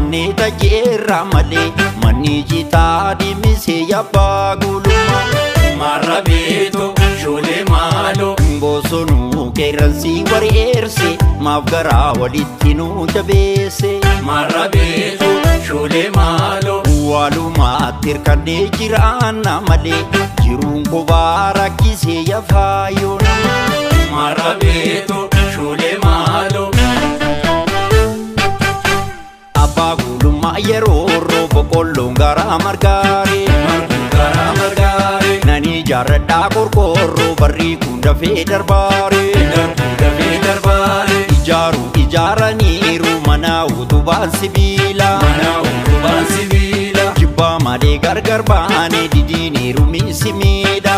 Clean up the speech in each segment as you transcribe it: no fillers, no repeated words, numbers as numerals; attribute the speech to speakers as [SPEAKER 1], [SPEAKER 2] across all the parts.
[SPEAKER 1] manni tajeerra malee manni jitaa dhimisee yabbaa gulummaa
[SPEAKER 2] Marabeeto shoolee maaloo
[SPEAKER 1] bosonuu qeerransi wareerse maaf garaa walitti nu jabeesse
[SPEAKER 2] Marabeeto shoolee maaloo
[SPEAKER 1] walumaatti hirkannee jiraanna malee jiruun kophaa rakkisee yafaa yoo namaa
[SPEAKER 2] Marabeeto shoolee maaloo
[SPEAKER 1] abbaa gulummaa yeroo rooba qolloon garaa margaaree nani jaarradhaa qorqoorroo barrii kun dafee darbaaree ijaaraniiru mana utubaan sibiilaa jibbaa malee gargar baanee didiiniiru miisimiidha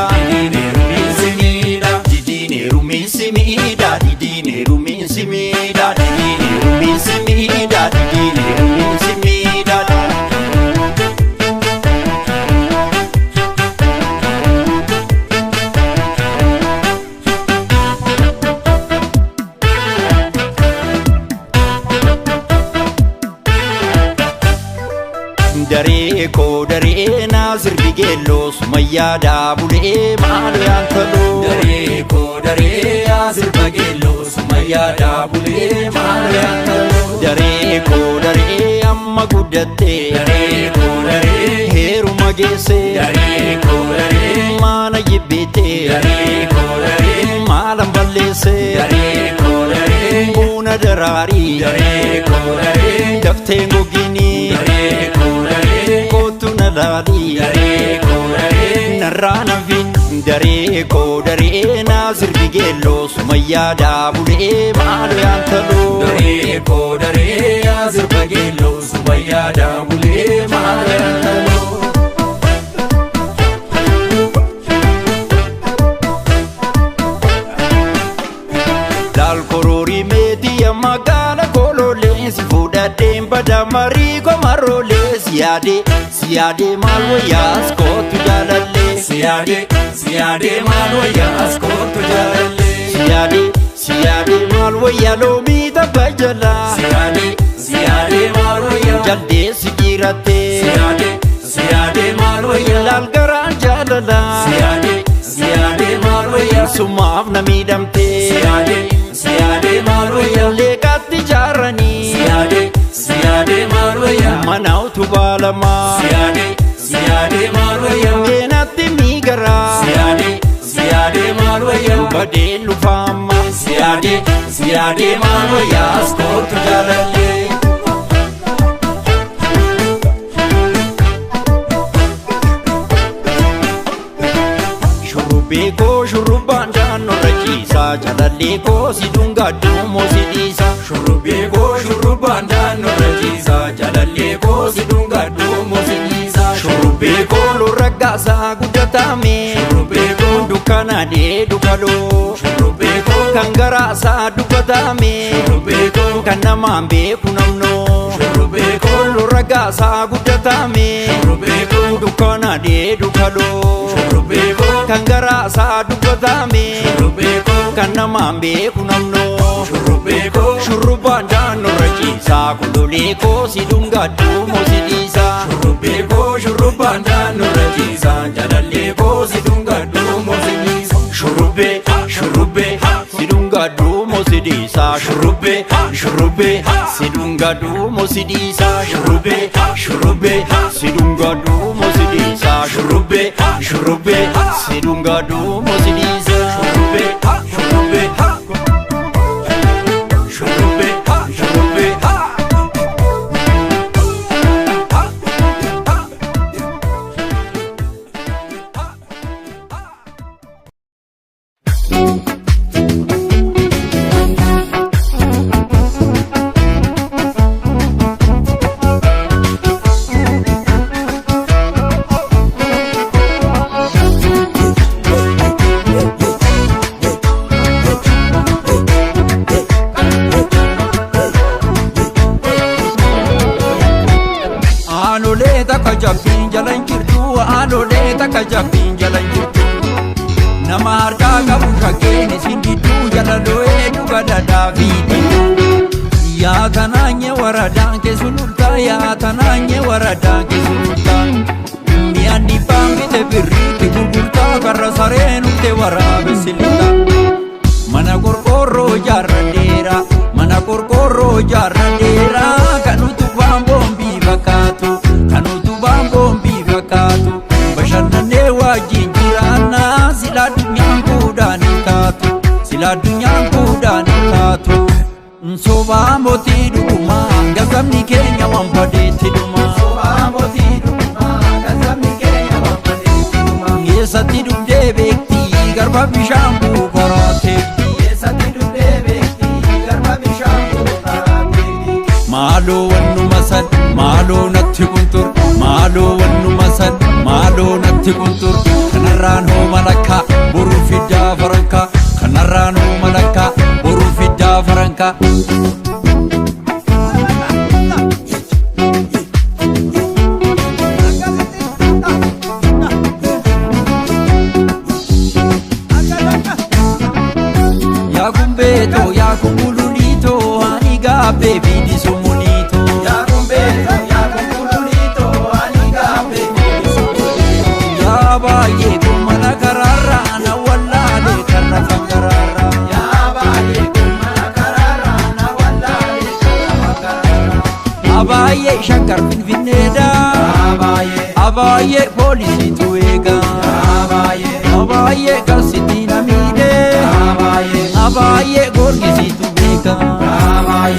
[SPEAKER 1] daree koo daree naasir bigeelloo sumayyaa daabulee maaloo yaantaloo
[SPEAKER 2] daree koo daree naasir bigeelloo sumayyaa daabulee maaloo yaantaloo
[SPEAKER 1] daree koo daree amma guddattee
[SPEAKER 2] daree koo daree
[SPEAKER 1] heeruma geessee
[SPEAKER 2] daree koo daree
[SPEAKER 1] maana jibbitee
[SPEAKER 2] daree koo daree
[SPEAKER 1] maalan balleessee
[SPEAKER 2] daree koo daree
[SPEAKER 1] buuna daraarii
[SPEAKER 2] daree koo daree
[SPEAKER 1] dafteen goginii
[SPEAKER 2] daree koo daree
[SPEAKER 1] kootu na laalii
[SPEAKER 2] daree koo daree
[SPEAKER 1] narraa nafin daree koo daree naasir bigeelloo sumayyaa daabulee maaloo yaantaloo
[SPEAKER 2] daree koo daree naasir bigeelloo sumayyaa daabulee maaloo yaantaloo
[SPEAKER 1] laalkoroorii meetiya magaala koloolee si fuudhadheen bada marii komaroolee siyaadee maal wayyaas kootu jaalallee
[SPEAKER 2] siyaadee maal wayyaas kootu jaalallee
[SPEAKER 1] siyaadee maal wayyaa loomii tabba jalaa
[SPEAKER 2] siyaadee maal wayyaa
[SPEAKER 1] jaldee si jirattee
[SPEAKER 2] siyaadee maal wayyaa
[SPEAKER 1] laal garaan jaalalaa
[SPEAKER 2] siyaadee maal wayyaa
[SPEAKER 1] summaaf na miidhamtee
[SPEAKER 2] siyaadee maal wayyaa
[SPEAKER 1] leekaatti jaaranii
[SPEAKER 2] siyaadee maal wayyaa
[SPEAKER 1] mana utubaa lamaa
[SPEAKER 2] siyaadee maal wayyaa
[SPEAKER 1] meenatti miigaraa
[SPEAKER 2] siyaadee maal wayyaa
[SPEAKER 1] badee lufaamma
[SPEAKER 2] siyaadee maal wayyaas kootu jaalallee
[SPEAKER 1] shurrubbee koo shurrubbaan daannorra ciisaa jaalallee koo si dhungadhuu moo si dhiisa
[SPEAKER 2] shurrubbee koo shurrubbaan daannorra ciisaa jaalallee koo si dhungadhuu moo si dhiisa
[SPEAKER 1] shurrubbee koo lorraggaasaa guddatame
[SPEAKER 2] shurrubbee koo
[SPEAKER 1] dukkanaadhee dukaloo
[SPEAKER 2] shurrubbee koo
[SPEAKER 1] kan garaasaa dubbatame
[SPEAKER 2] shurrubbee koo
[SPEAKER 1] kan namaan beeku namnoo
[SPEAKER 2] shurrubbee koo
[SPEAKER 1] lorraggaasaa guddatame
[SPEAKER 2] shurrubbee koo
[SPEAKER 1] dukkanaadhee dukaloo
[SPEAKER 2] shurrubbee koo
[SPEAKER 1] kan garaasaa dubbatame
[SPEAKER 2] shurrubbee koo
[SPEAKER 1] kan namaan beeku namnoo
[SPEAKER 2] shurrubbee koo
[SPEAKER 1] shurrubbaan daannorra ciisaa kololee koo si dhungadhuu moo si dhiisaa
[SPEAKER 2] shurrubbee koo shurrubbaan daannorra ciisaa jaalallee koo si dhungadhuu moo si dhiisa
[SPEAKER 1] shurrubbee si dhungadhuu moo si dhiisaa shurrubbee si dhungadhuu moo si dhiisaa shurrubbee si dhungadhuu moo si dhiisaa shurrubbee si dhungadhuu moo si dhiisaa
[SPEAKER 3] takka jabbiin jalan jirtu aanolee takka jabbiin jalan jirtu nama harkaa qabu shakkeen isin gidduu jala loo'ee dhuga dhadhaa fi dhiibu yaa kanaanye waradaan keessun ultaa ya tananye warada kisuta miandi pambi te birriti gurgurta karra sarenu te warabe silita mana korkoro jarandera mana korkoro jarandera kanutu bambombi bakatu kanutu bambombi bakatu bashanane wajinjirana sila dunyanku danikatu sila dunyanku danikatu Soba moti duma gazamni Kenya wampadeti duma Soba moti duma gazamni Kenya wampadeti duma Yesa tidu debekti garba bishambu karate Yesa tidu debekti garba bishambu karate Malo wannu masad malo natti kuntur malo wannu masad malo natti kuntur kanarran ho malaka buru fidda faranka kanarran ho malaka buru fidda faranka Ya kumbeto ya kumbulunito aniga baby disumunito ya kumbeto ya kumbulunito aniga baby disumunito ya baye kumana karara na wallale karra fangarara ya baye kumana karara na wallale karra fangarara abaye shankar finfineda abaye polisi tuega abaye kasitina mide abaye gorgisi tubeka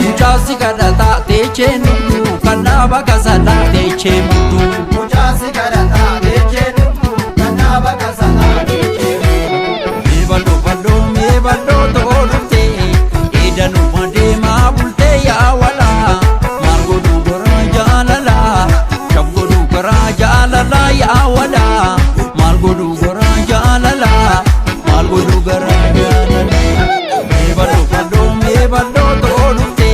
[SPEAKER 3] mujasi kadata techenu kanaba kasala techenu mujasi kadata techenu kanaba kasala techenu me baldo tolute edanu mande mabulte ya wala margo dugara jalala shabgo dugara jalala ya wala margo dugara jalala margo dugara jalala me baldo tolute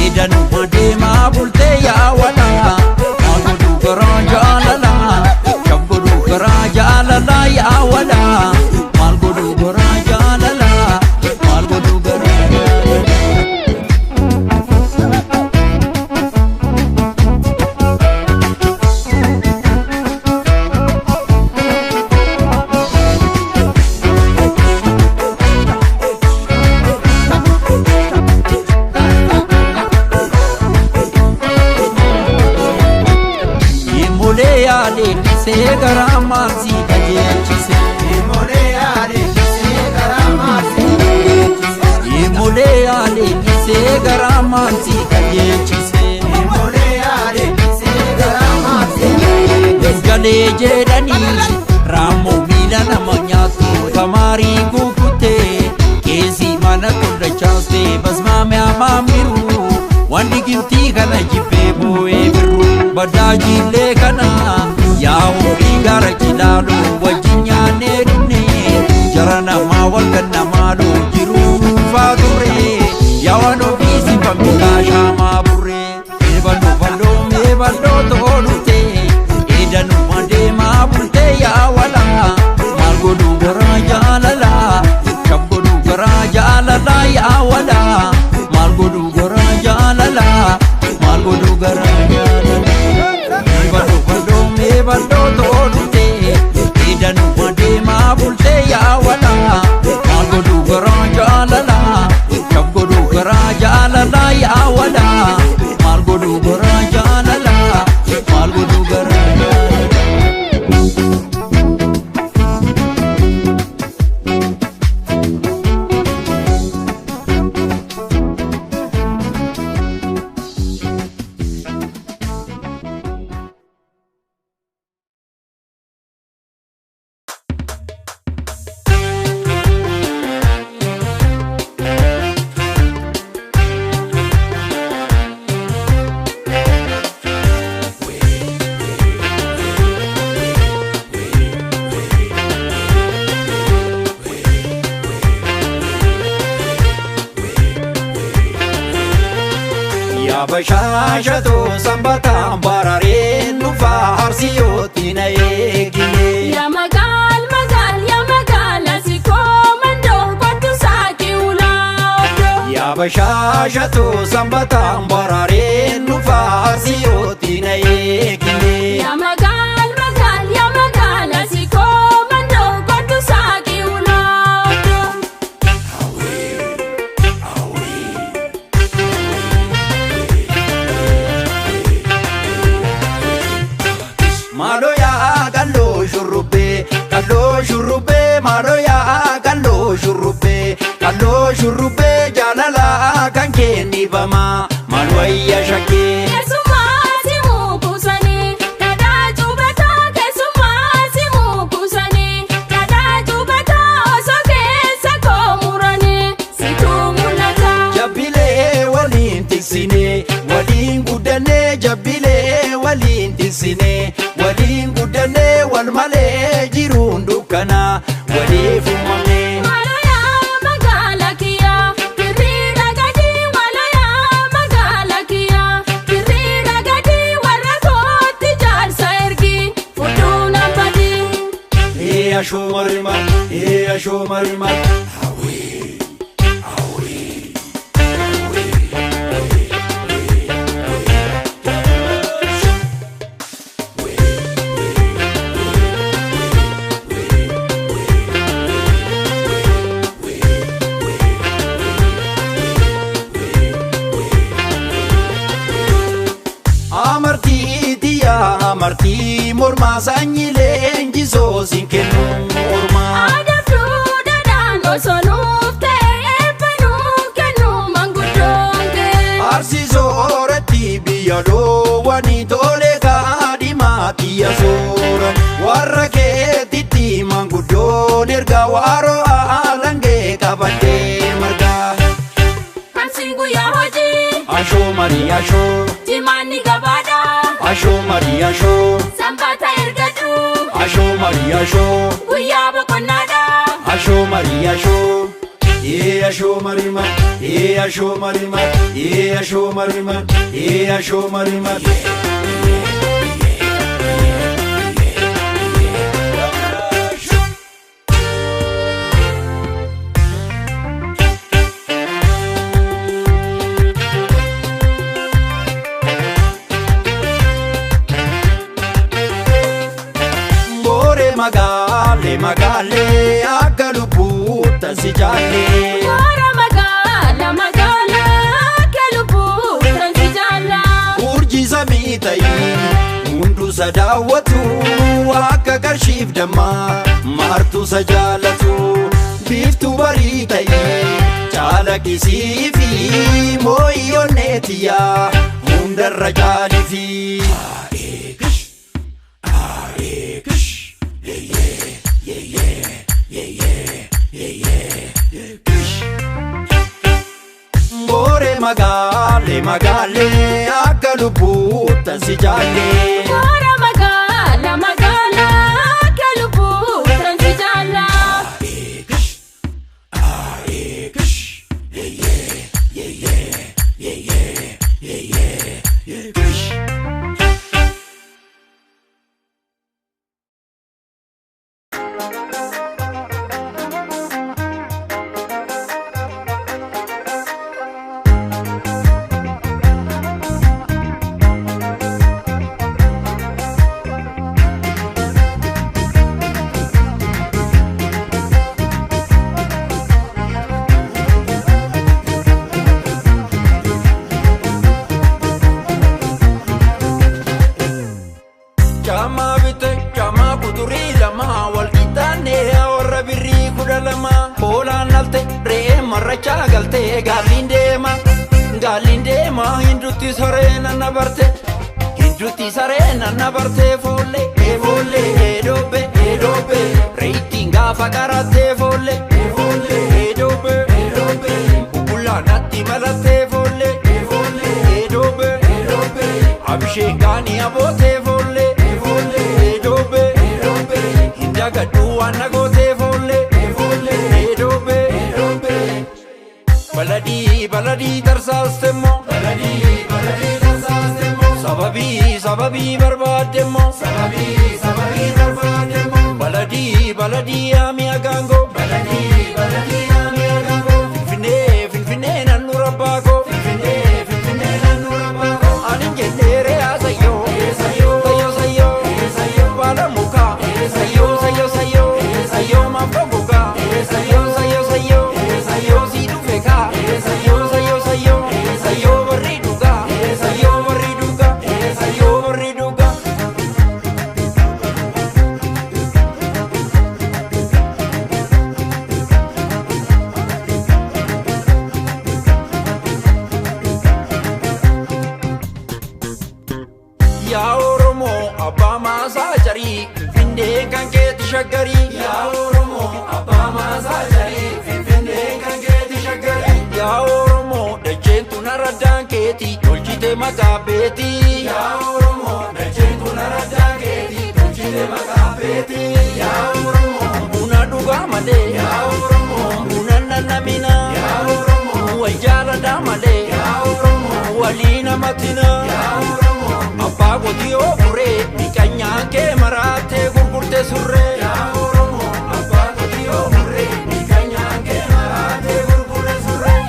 [SPEAKER 3] edanu mande mabulte ya wala margo dugara jalala shabgo dugara jalala ya wala margo dugara jalala margo dugara jalala se garamansi kajeechise imole ale se garamansi kajeechise gale jedhani ramo bila nama nyaatu kamari kukute kesi mana kullachaste basmame amamiru wandi gifti kana jibe boe biru badajile kana yawo igara kilalo wajinyane dine jarana mawal kana malu jiru fadure yawano bisi pamika shama bure me baldo tolute edanu mande mabulte ya wala margo dugara jalala shabgo dugara jalala ya wala margo dugara jalala margo dugara jalala me baldo tolute edanu mande mabulte ya wala margo dugara jalala shabgo dugara jalala ya wala margo dugara jalala margo dugara jalala bashashatu sambata barare nufa harsiyoti na egine
[SPEAKER 4] ya magal asiko mando kwatu saki ula
[SPEAKER 1] ya bashashatu sambata barare nufa harsiyoti
[SPEAKER 3] maloya kallo shurrubbe jalala kan kenni bama malwaya shake Jabile walin tisine walin gudane wal male jirun dukana walifu mamne
[SPEAKER 4] Malaya magala kiya kirira gadi malaya magala kiya kirira gadi warakoti jalsa ergi futuna badi
[SPEAKER 3] asho marima Amarti morma sanyile njiso sinkenu morma
[SPEAKER 4] Adabdu dadan osonufte epenu kenu mangudonge
[SPEAKER 3] Arsi zorati biyado wani tole kadimati asora Warra ketiti mangudon erga waro alange kabate marga
[SPEAKER 4] Hansingu ya hoji
[SPEAKER 3] Asho mari asho
[SPEAKER 4] Jimani gabada
[SPEAKER 3] Asho mari asho
[SPEAKER 4] Sambata ergadu
[SPEAKER 3] Asho mari asho
[SPEAKER 4] Guyaba konada
[SPEAKER 3] Asho mari asho asho marima asho marima asho marima asho marima Magale akalubu tansijale
[SPEAKER 4] Ora magala akalubu tansijala
[SPEAKER 3] Urji samitai mundu sadawatu akka karshif damma martu sajalatu biftu baritai chala kisifi moyonetiya mundarra jalifi Magale akalubu tansijale
[SPEAKER 4] Ora magala akalubu tansijala
[SPEAKER 3] Hindutti sarena nabarte folle edobe rating gafa karate folle edobe ukula natti malate folle edobe abhishekani abote folle edobe hindaga duwana gote folle edobe baladi tarsastemo sababi barbademo baladi ami agango finfine nanurabago anin jedere asayo balamuka sayo mafoguka sayo sidufeka sayo barriduga yaa Oromoo abbaa maasaa jarii Finfinnee kan keeti shaggarii yaa Oromoo abbaa maasaa jarii Finfinnee kan keeti shaggarii yaa Oromoo dacheen tun araddaan keeti tolchite maqaa beetii yaa Oromoo dacheen tun araddaan keeti tolchite maqaa beetii yaa Oromoo buna dhugaa malee yaa Oromoo buna nannamina yaa Oromoo wal jaaladhaa malee yaa Oromoo walii namatina yaa Oromoo abbaa qotiyyoo buree miqanyaan kee maraatee gurgurte surree yaa Oromoo abbaa qotiyyoo buree miqanyaan kee maraatee gurgurte surree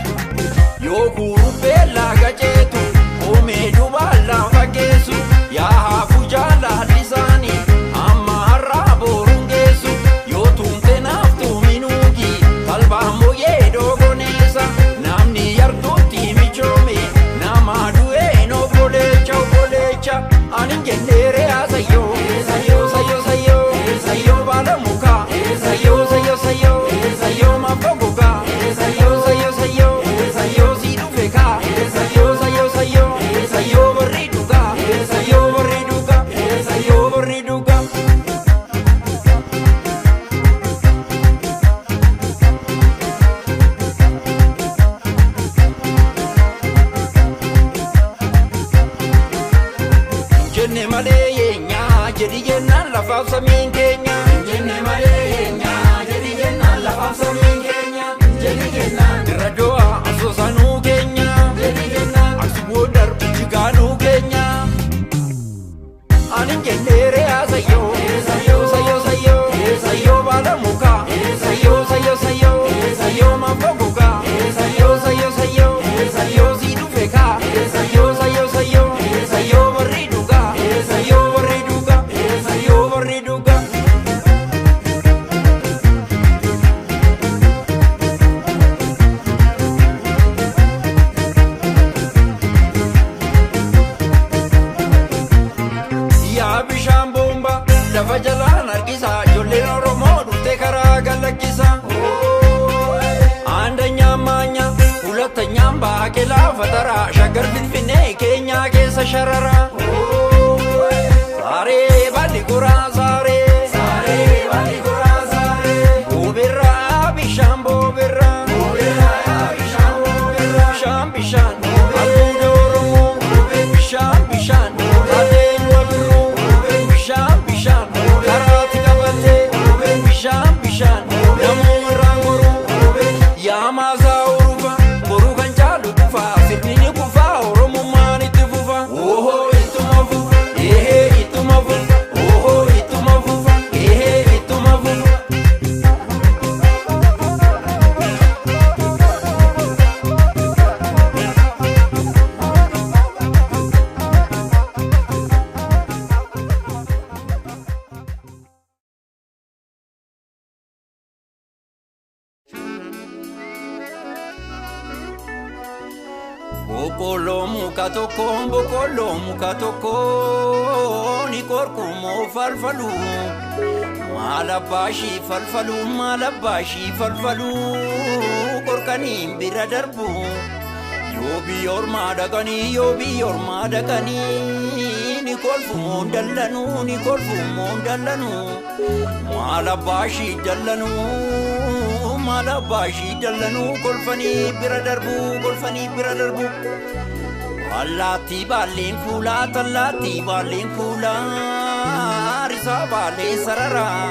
[SPEAKER 3] yoo kuruphee laaga ceetu oomee dubaallaan fakkeessu yaa haafuu jaalaalli isaanii amma har'aa boruun geessu yoo tumte naaftu minuugi qalbaan booyee doogoneessa namni yartuutti michoome nama du'een obboleecha obboleecha ani jenneere sayyoo sayyoo sayyoo sayyoo sayyoo baala mukaa sayyoo sayyoo sayyoo sayyoo mafogogaa sayyoo sayyoo sayyoo sayyoo si dhufe kaa sayyoo sayyoo sayyoo sayyoo barri dhugaa sayyoo barri dhugaa sayyoo barri dhugaa jenne malee yeenyaa jedhi jennaan lafaaf samiin keenya jenne malee yeenyaa jedhi jennaan lafaaf samiin keenya jedhi jennaan dirra do'a asoosanuu keenya jedhi jennaan aksuboo darbu jigaanuu keenya ani jenneere sayyoo sayyoo sayyoo sayyoo sayyoo baala mukaa sayyoo sayyoo sayyoo sayyoo mafogogaa sayyoo sayyoo sayyoo sayyoo si dhufe kaa sayyoo sayyoo sayyoo sayyoo barri dhugaa sayyoo barri dhugaa sayyoo barri dhugaa yaa bishaan boomba lafa jalaan harkisaa ijoolleen Oromoo dhuftee karaa galakkisa andanyaan maanya hulatanyaan baaqelaa fataraa shaggar Finfinnee keenyaa keessa shararaa saaree balli goraa saaree balli goraa saaree boobirraa bishaan boobirraa bishaan boobirraa bishaan bishaan albuuda Oromoo bishaan bishaan adeemu abirruu bishaan bishaan karaatti qabatee bishaan bishaan namuu irraa goruu yaa maasaa orufa boruu kan caalu dhufa sirni ni kufa Oromummaan itti fufa ohoo ittuma fufa ehee ittuma fufa ohoo ittuma fufa ehee ittuma fufa boqqolloo muka tokko ni korkumoo falfalu maal abbaashii falfalu maal abbaashii falfalu korkaniin bira darbu yoo biyyoormaa dhaqanii ni kolfumoo dallanuu ni kolfumoo dallanuu maal abbaashii dallanuu maal abbaashii dallanuu kolfanii bira darbu kolfanii bira darbu allaattii baalleen fuulaa tallaattii baalleen fuulaa risaa baallee sararaa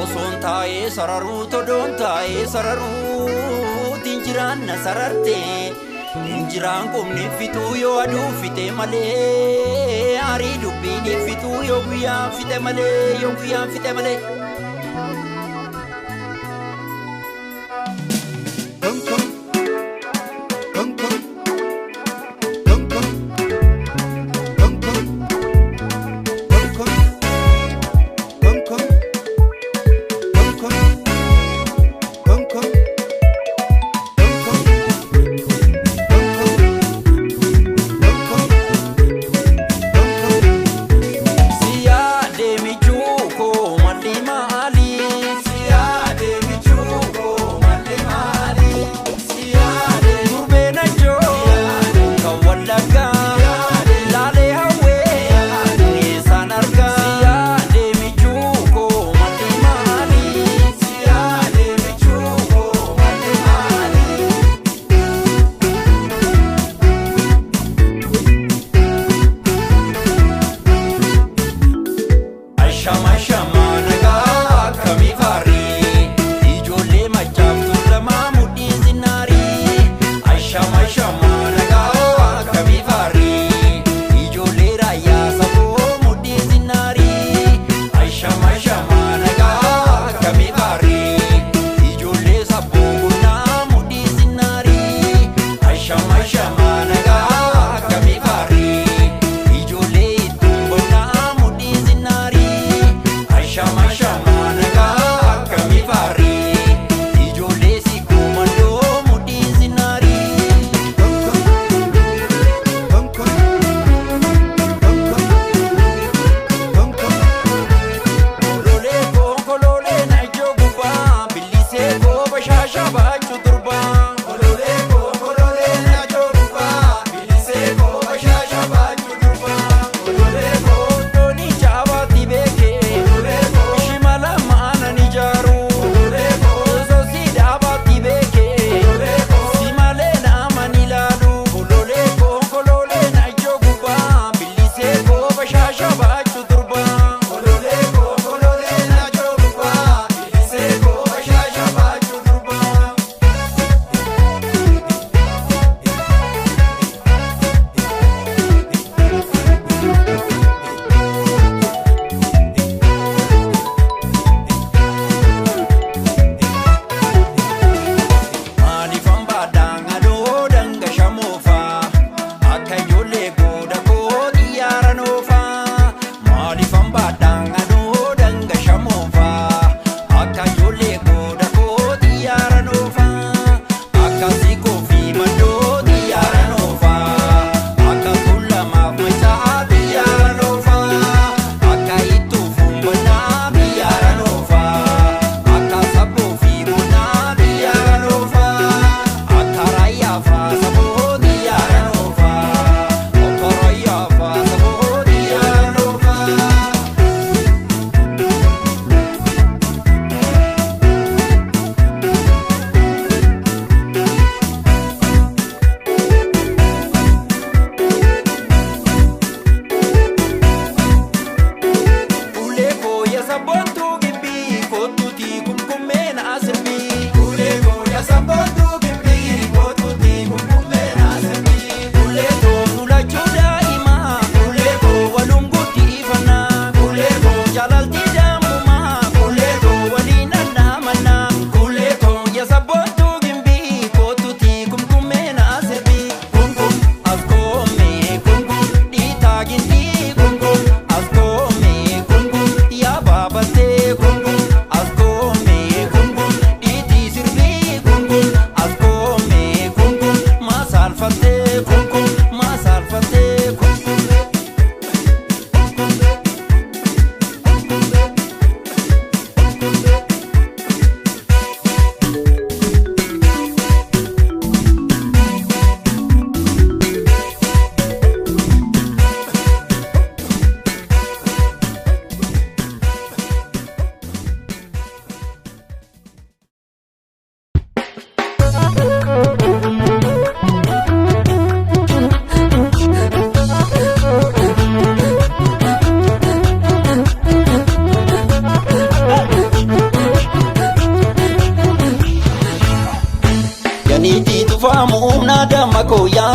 [SPEAKER 3] osoon taa'ee sararuu todoon taa'ee sararuu tinjiraan na sararte injiraan qubni fituu yoo aduu fite malee aarii dubbiin fituu yoo guyyaan fite malee yoo guyyaan fite malee. Siya demichu ko malima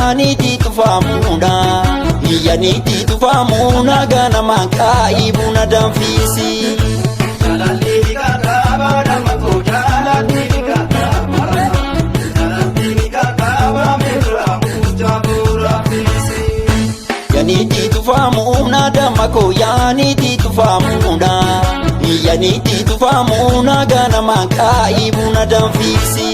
[SPEAKER 1] yaaniitii tufaamuudha iyyaniitii tufaamuuna ganamaan kaa'ii buna danfisi. Yaaniitii tufaamuuna damako yaaniitii tufaamuudha iyyaniitii tufaamuuna ganamaan kaa'ii buna danfisi.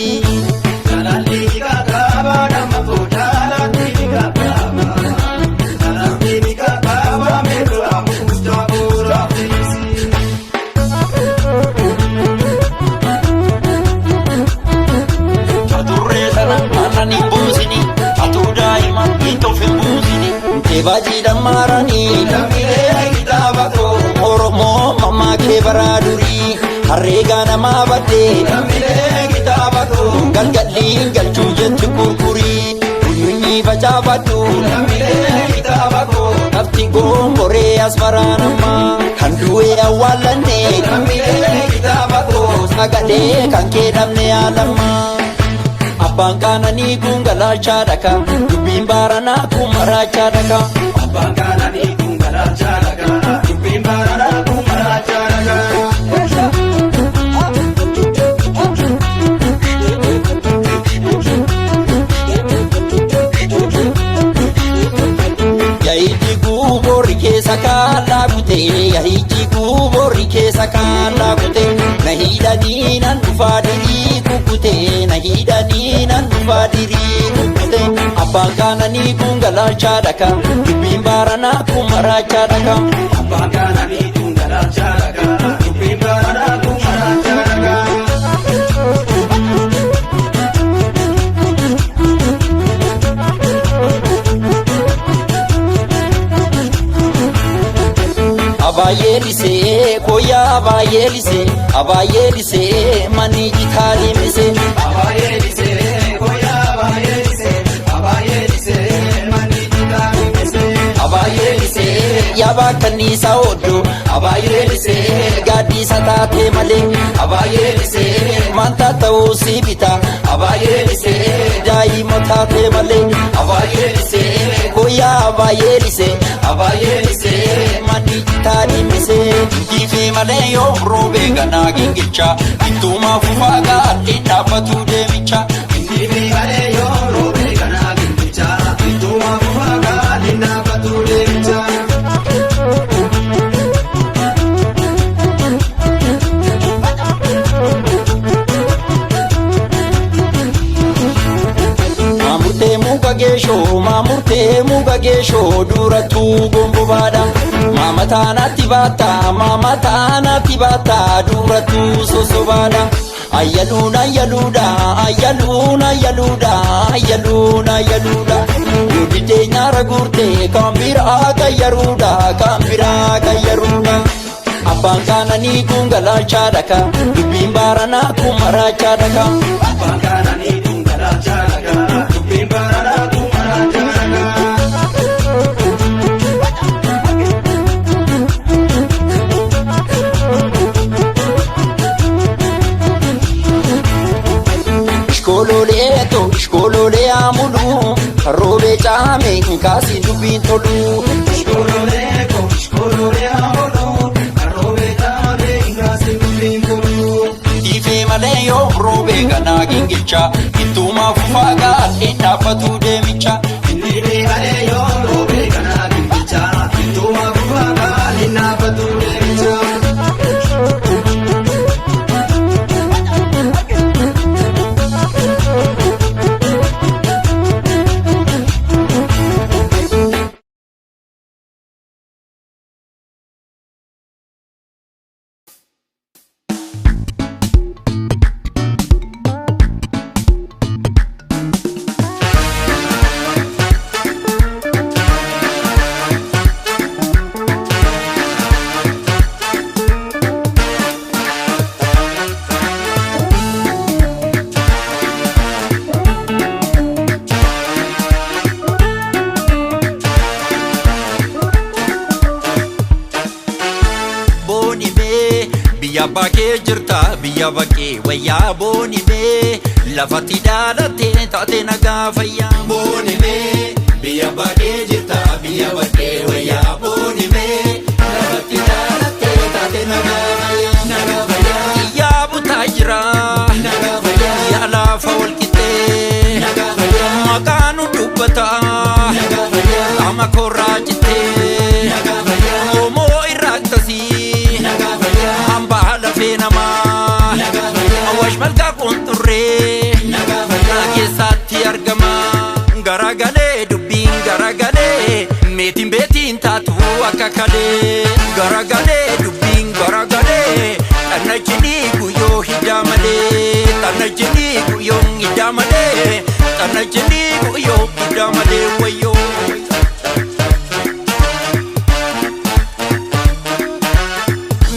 [SPEAKER 1] Baji damarani lammiilee kitaaba koo Oromoo mammaa kee baraa durii harreegaa namaa baddee lammiilee kitaaba koo galgalliin galchuu jechu gurgurii kunyunyi facaafadhu lammiilee kitaaba koo lafti gomboree asmaraa namaa kan du'ee awwaalannee lammiilee kitaaba koo sagalee kan kee dhabne yaalamaa. Abbaan qaananii kun galaalchaa dhaka dubbiin baaranaa kun maraachaa dhaka. Abbaan qaananii kun galaalchaa dhaka dubbiin baaranaa kun maraachaa dhaka. Yahichi guuborri keessa kaallaa kutee yahichi guuborri keessa kaallaa kutee na hidhanii nan dhufaa dirii kukkutee na hidhanii nan dhufaa dirii kukkutee abbaan qaananii kun galaalchaa dhaka dubbiin baaranaa kun maraachaa dhaka. Abbaan qaananii kun galaalchaa dhaka dubbiin baaranaa kun maraachaa dhaka. Abayeelisee koyaa abayeelisee mani jitaalimise. Abayeelisee koyaa abayeelisee mani jitaalimise. Abayeelisee yaabaa kanniisaa oddoo abayeelisee gaaddisa taatee malee. Abayeelisee maanta ta'uu si bita abayeelisee daa'ima taatee malee. Abayeelisee koyaa abayeelisee mani jitaalimise. Kiifee malee yoo roobee ganaa gingilcha ittuuma fufaa gaadhi dhaabbatu deemicha. Kiifee malee yoo roobee ganaa gingilcha ittuuma fufaa gaadhi dhaabbatu deemicha. Maamurtee muka geeshoo durattuu gombobaadha. Maama taanatti baata durattuu sosobaadha. Ayyaluun yooditee nyaara guurtee kan biraa qayyaruudha. Abbaan qaananii kun galaalchaa dhaka dubbiin baaranaa kun maraachaa dhaka. Abbaan qaananii kun galaalchaa dhaka dubbiin baaranaa kun maraachaa dhaka. Ishkoololee amulu roobee caamee kaasii dubbiin tolu. Ishkoololee amulu roobee caamee kaasii dubbiin tolu. Kiifee malee yoo roobee ganaa gingilcha ittuuma fufaa gaadhi dhaabbatu deemicha. Kiifee malee yoo roobee ganaa gingilcha ittuuma fufaa gaadhi dhaabbatu deemicha.
[SPEAKER 3] biyya bakkee jirta biyya bakkee wayyaa boonimee
[SPEAKER 1] lafatti dhaalattee taate nagaa fayyaa.
[SPEAKER 2] Booni mee biyya baadhee jirta biyya baadhee wayyaa. Booni mee lafatti dhaalattee taate nagaa fayyaa. Nagaa fayyaa
[SPEAKER 1] yaa butaa jira
[SPEAKER 2] nagaa fayyaa
[SPEAKER 1] yaa lafa walqixxee
[SPEAKER 2] nagaa fayyaa
[SPEAKER 1] maqaan dubbata
[SPEAKER 2] nagaa fayyaa
[SPEAKER 1] qaama korraa jittee
[SPEAKER 2] nagaa fayyaa
[SPEAKER 1] Oromoo irraaqtasii
[SPEAKER 2] nagaa fayyaa
[SPEAKER 1] hambaa lafee namaa
[SPEAKER 2] nagaa fayyaa
[SPEAKER 1] Awwaash malkaa qunxurree
[SPEAKER 2] nagaa fayyaa
[SPEAKER 1] keessatti argama. Garagalee dubbiin garagalee meetiin beetiin taatu akka kalee. Garagalee dubbiin garagalee dhanna jinii guyyoo hiddaa malee. Dhanna jinii guyyoo hiddaa malee. Dhanna jinii guyyoo hiddaa malee wayyoo.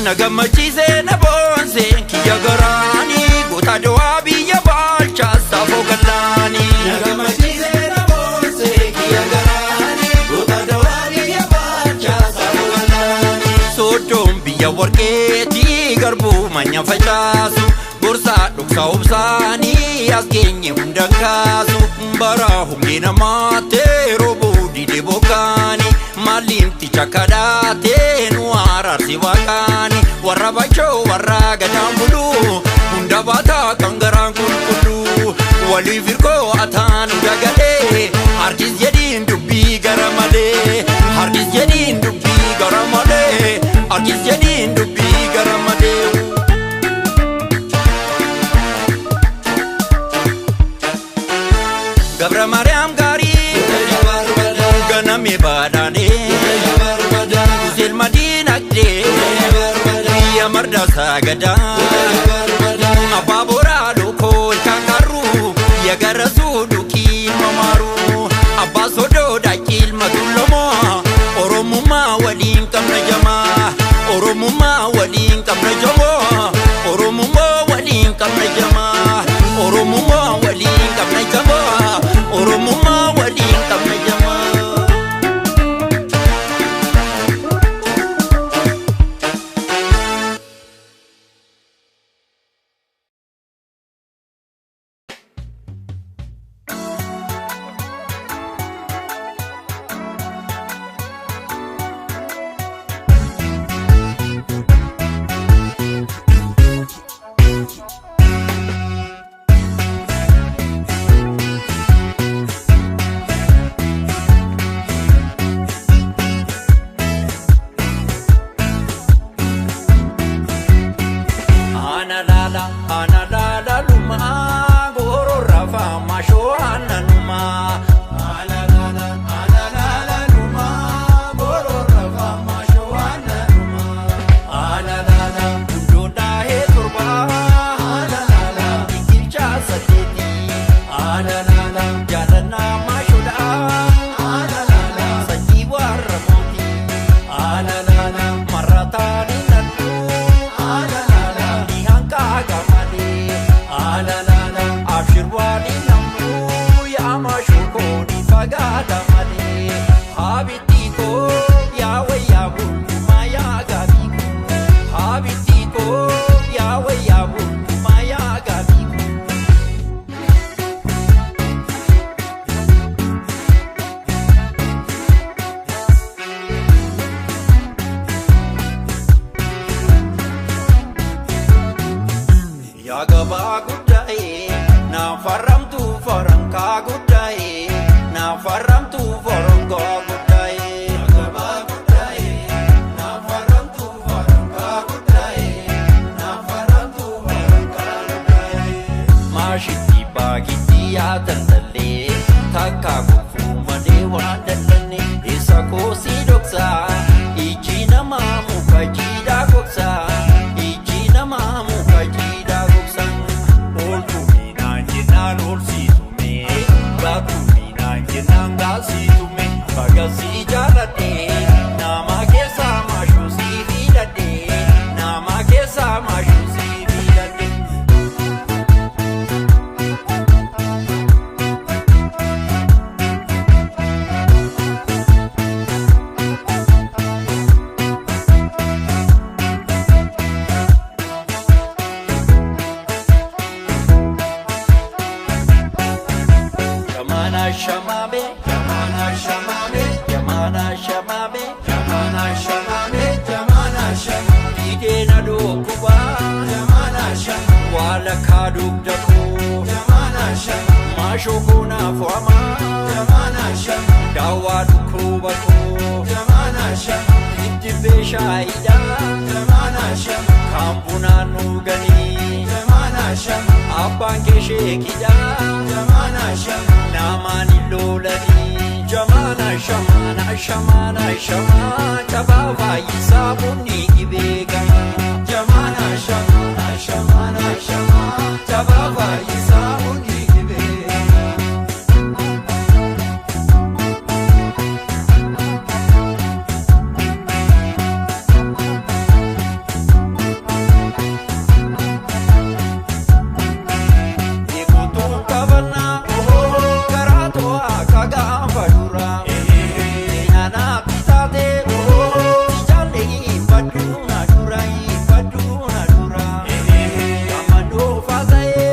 [SPEAKER 1] Na gammachiisee na boonsee kiyya garaanii goota dawaa biyya baalchaa saafoo gallaanii.
[SPEAKER 2] nagaa machiisee na boonsee kiyya garaanii goota dawaa biyya baalchaa saafoo gallaanii.
[SPEAKER 1] Sooddoon biyya warqeetii garbuu manya facaasu gorsaa dhoksaa obsaanii as geenye hunda kaasu. Bara hongee namaatee roobuu didee bokkaanii maalimti chakkadhaatee nu araarsi waaqaanii. Warra bachoo warra gadaan buluu hunda baataa kan garaan qulqulluu waliif hirkoo ataan dagalee harkis jedhiin dubbii gara malee. Harkis jedhiin dubbii gara malee. Harkis jedhiin dubbii gara malee. Gabra Maariyaam gaarii ganame baadhaanee Useel Madiinaqdee biyya marda saagadaa abbaa booraa lokoo ilkaan karruu biyya garasuu dhukii ilma maaruu abbaa sodoo daakii ilma tullumoo Oromummaa waliin qabna jamaa. Oromummaa waliin qabna jamaa. Oromummaa waliin qabna jamaa. Oromummaa waliin qabna jamaa. Oromummaa waliin qabna jamaa. Analala luma goro rafa masho ananuma.
[SPEAKER 2] Analala luma goro rafa masho ananuma.
[SPEAKER 1] Analala dunda he turba.
[SPEAKER 2] Analala
[SPEAKER 1] Ikilcha sateti.
[SPEAKER 2] analala
[SPEAKER 1] Jalana mashoda.
[SPEAKER 2] analala
[SPEAKER 1] Sanyi warramoti.
[SPEAKER 2] analala
[SPEAKER 1] Maratani nadu.
[SPEAKER 2] analala
[SPEAKER 1] Dihanka gamade.
[SPEAKER 2] analala
[SPEAKER 1] Abshirwani namnu ya mashuko ni fagada made. Habitiko yawe yabu maya gabiku. Habitiko yawe yabu maya gabiku. Ya gabaa guddaa'e na farramtu farankaa guddaa'e na farramtu farankaa guddaa'e.
[SPEAKER 2] gabaa guddaa'e naafaramtu farankaa guddaa'e naafaramtu farankaa guddaa'e.
[SPEAKER 1] Maashitti baagitti yaa daldallee takka gufuu malee waan dallanne isa koosii dhoksaa iji namaa muka jiidhaa gogsaa iji namaa muka jiidhaa gogsaa. Ooltuu miinaan jennaan oolsiitume baattuu miinaan jennaan gaasiitume bagasii jaaladhee nama keessaa maashuu sii filadhee nama keessaa maashuu sii filadhee.
[SPEAKER 3] shokona fama
[SPEAKER 2] Jamana shama
[SPEAKER 3] dawa dukuba ko
[SPEAKER 2] Jamana shama
[SPEAKER 3] Ittibe shaida
[SPEAKER 2] Jamana shama
[SPEAKER 3] Kambuna nugani
[SPEAKER 2] Jamana shama
[SPEAKER 3] Abbaan kee sheekidha
[SPEAKER 2] Jamana shama
[SPEAKER 3] namaan lolani Jamana shamana shamana shama Tabaa fayyisaa bunni beekama
[SPEAKER 2] Jamana shama Shamana shama Tabaa fayyisaa hundi beekama
[SPEAKER 3] Eeguutuu qabannaa karaa to'aa kagaanfa dura Nyaanaa bitaatee ijaallee badduuna dura badduuna dura Amadoo faasa'ee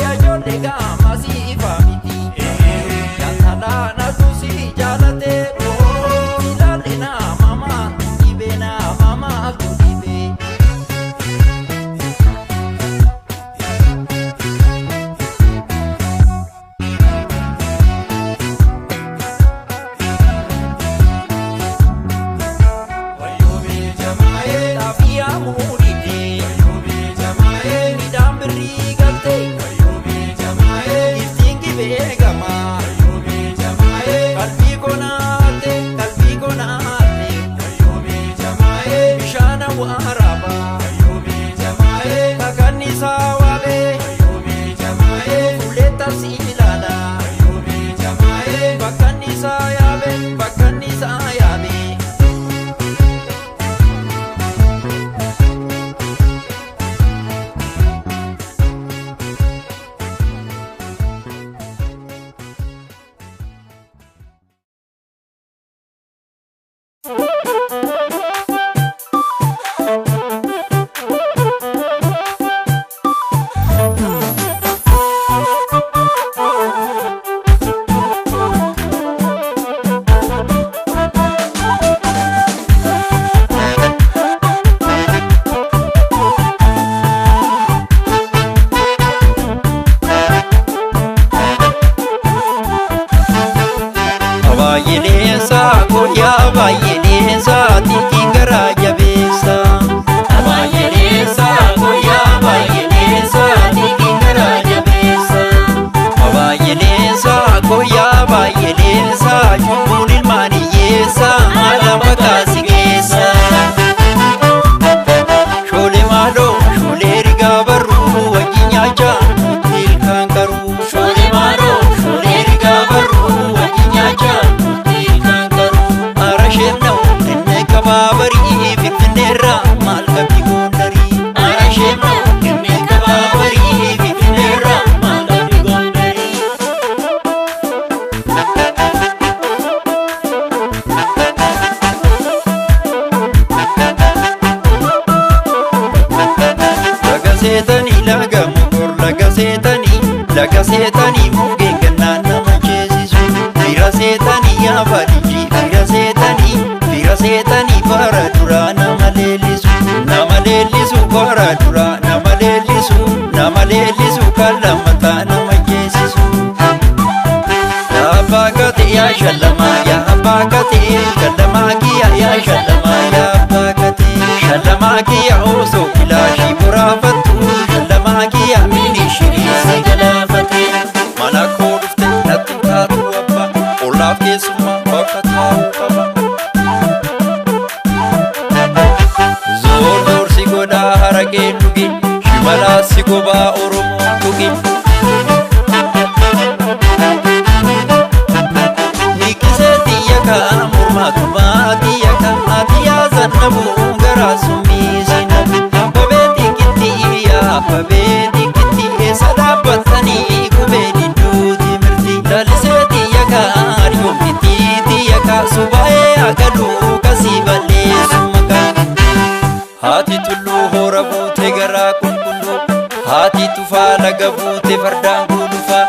[SPEAKER 3] yaajollee gaama siifa miti Yaatalaa natuusi jaalatee ilaalee nama maatu dhibee nama maatu dhibee.
[SPEAKER 2] Wayyoobi jamaaye
[SPEAKER 3] Lafiyaa muuditee
[SPEAKER 2] Wayyoobi jamaaye
[SPEAKER 3] midhaan birrii galtee
[SPEAKER 2] Wayyoobi jamaaye
[SPEAKER 3] ittiin gibee gamaa
[SPEAKER 2] Wayyoobi jamaaye
[SPEAKER 3] qalbii konaate
[SPEAKER 2] Wayyoobi jamaaye
[SPEAKER 3] bishaan waraabaa
[SPEAKER 2] Wayyoobi jamaaye
[SPEAKER 3] kakannisaa waabee
[SPEAKER 2] Wayyoobi jamaaye
[SPEAKER 3] fuuleettas ilaala
[SPEAKER 2] Wayyoobi jamaaye
[SPEAKER 3] bakkannisaa yaabee bakkannisaa yaabee. Abaay'ineensa koyaa abaay'ineensa xiqqii garaa jabeessa. Abaay'ineensa koyaa abaay'ineensa xiqqii garaa jabeessa. Abaay'ineensa koyaa abaay'ineensa cubbuun ilmaan hiyyeessa haala makaasi keessa. Shoolee maaloo shoolee rigaa barruu wajjin nyaachaa nuti ilkaan qaruu. Shoolee maaloo shoolee rigaa barruu wajjin nyaachaa nuti ilkaan qaruu. Arasheen na'u kennee qabaa barii finfinneerraa maal qabdi goondarii. Arasheen na'u kennee qabaa barii finfinneerraa maal qabdi goondarii. Laga seetanii laga mukor laga seetanii mugeen gannaan nama ceesisu bira seetanii yaa baadiyyi bira seetanii bara duraa nama leellisu bara duraa nama leellisu kan lammataa nama ceesisu. Yaa abbaa gatee yaa shallamaa yaa abbaa gatee shallamaa kiyya yaa shallamaa yaa abbaa gatee shallamaa kiyya osoo kilaashii boraafattu shallamaa kiyya miini shiriisi galaafate. Mana koo dhufte natti taatu abbaa olaaf keessummaa bakka taa'u qaba. Zoor si godhaa haraqee dhuge shimalaa si gobaa oromoo dhuge. Mormaatu baadiyyaa kan baadiyyaa zannabu garaa summiisina. Abbabeetii kittii yaa abbabeetii kittii eessa dhaabbatanii gubee didduuti mirti. Laliseetii yakaa ariyoom kittiitii yakaa subaayee agaluu kasii balleessu makaa. Haati tulluu hoora buutee garaa qulqulluu haati tufaa laga buutee fardaan gulufaa.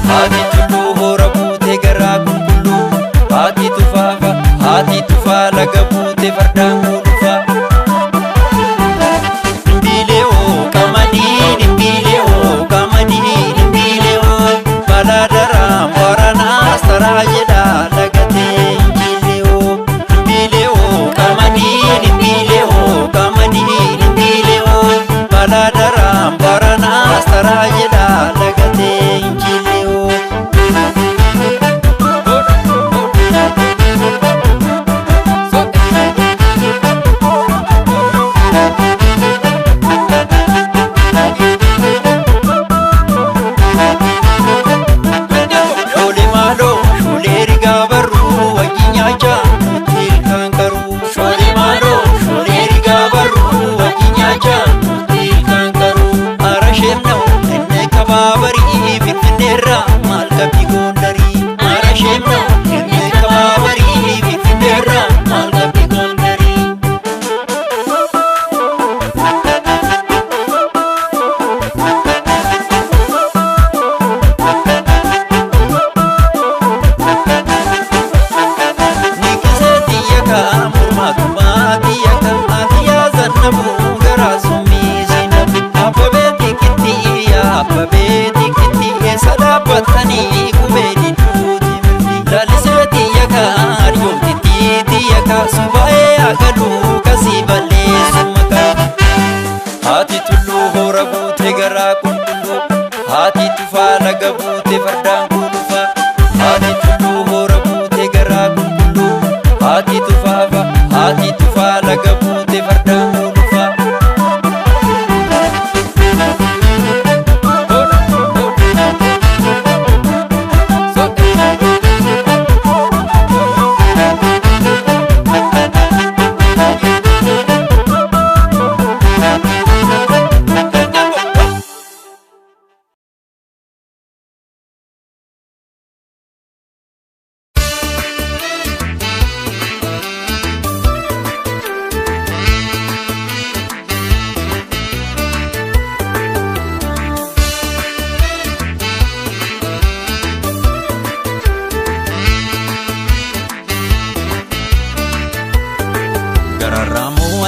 [SPEAKER 3] Haati tulluu hoora buutee garaa qulqulluu haati tufaa laga buutee fardaan gulufaa. Nimbiilee oo qamadii nimbiilee oo qamadii nimbiilee oo bala baga buute fardaan dhufa.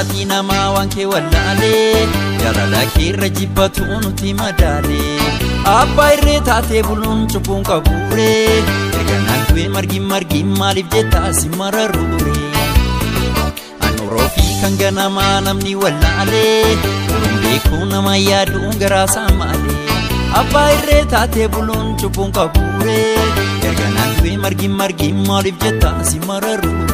[SPEAKER 3] Ati nama wanke wallale Jalala kirra jibbatu nuti madale Abba irre taate bulun cubbuun qabure Erganaan du'e margi maaliif jetta si mararure Anuroo fi kan ganama namni wallale Kurun beekuu nama yaaduun garaasaa maale Abba irre taate bulun cubbuun qabure Erganaan du'e margi maaliif jetta si mararure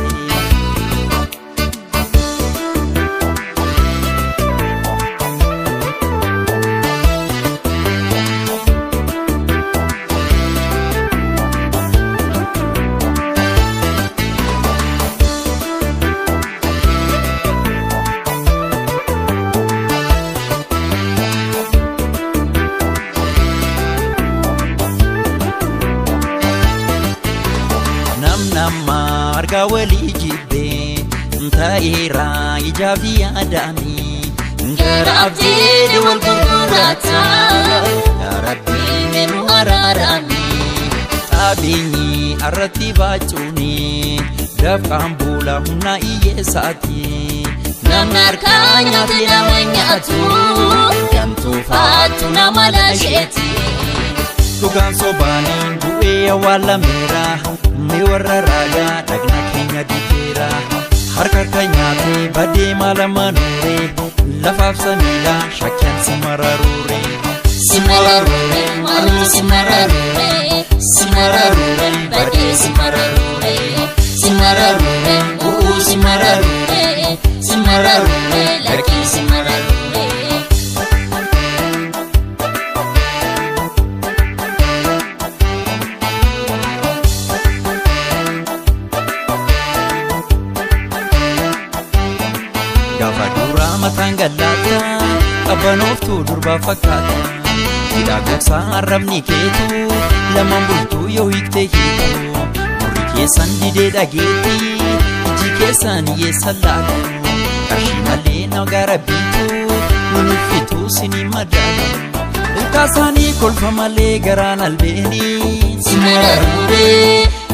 [SPEAKER 3] Nama arga wali jibbe Ntaira ijabi adami Ngarabdi wal gururata Ya Rabbi menu ararami Abini arati bacuni Dafkan bula huna iye sati Namnarkanya tinamanyatu Yantu fatu namalasheti Tugan sobanin bu'e awala merah Mi warra raga dhagna keenya diteera harka keenyaati badee maala manure lafaaf samiidha shakkiyaan si mararure maaluma si mararure badee si mararure uu si mararure lakkii si mararure Matanggalata qabanoftu durba fakkaata hidha gogsaa arrabni keetu lamaan bultuu yoo hiikte hiiku gurri keessan didee dhageetti iji keessan hiyyeessan laatu qarshii malee nagara biitu nunuffitu sini madaalu ilkaasaanii kolfa malee garaan albeeni si mararure